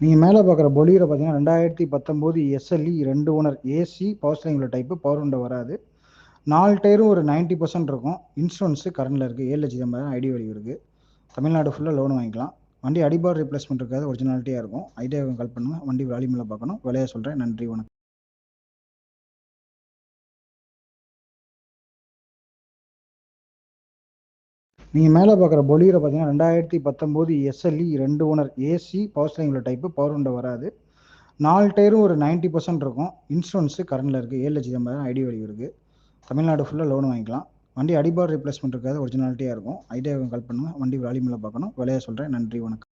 நீங்கள் மேலே பார்க்குற பொலியரை பார்த்தீங்கன்னா 2019 SLE 2 owner AC power steering உள்ள டைப்பு, பவர் விண்டோ வராது. 4 டயரும் ஒரு 90% இருக்கும். இன்சூரன்ஸு கரண்டில் இருக்குது. 7,80,000 ஐடி வேல்யூ இருக்குது. தமிழ்நாடு ஃபுல்லாக லோன் வாங்கிக்கலாம். வண்டி அடிபார் ரிப்ளேஸ்மெண்ட் இருக்காது, ஒரிஜினாலிட்டியாக இருக்கும். ஐடியாவுக்கு கால் பண்ணுங்கள். வண்டி வால்யூமில் பார்க்கணும். விலையை சொல்கிறேன். நன்றி, வணக்கம். நீங்கள் மேலே பார்க்குற பொலியரை பார்த்தீங்கன்னா 2019 SLE 2 owner AC power steering உள்ள டைப்பு, பவர் விண்டோ வராது. 4 டயரும் ஒரு 90% இருக்கும். இன்சூரன்ஸு கரண்டில் இருக்குது. 7,80,000 ஐடி வேல்யூ இருக்குது. தமிழ்நாடு ஃபுல்லாக லோன் வாங்கிக்கலாம். வண்டி அடிபார் ரிப்ளேஸ்மெண்ட் இருக்காது, ஒரிஜினாலிட்டியாக இருக்கும். ஐடியாவுக்கு கால் பண்ணுங்கள். வண்டி வால்யூமில் பார்க்கணும். விலையை சொல்கிறேன். நன்றி, வணக்கம்.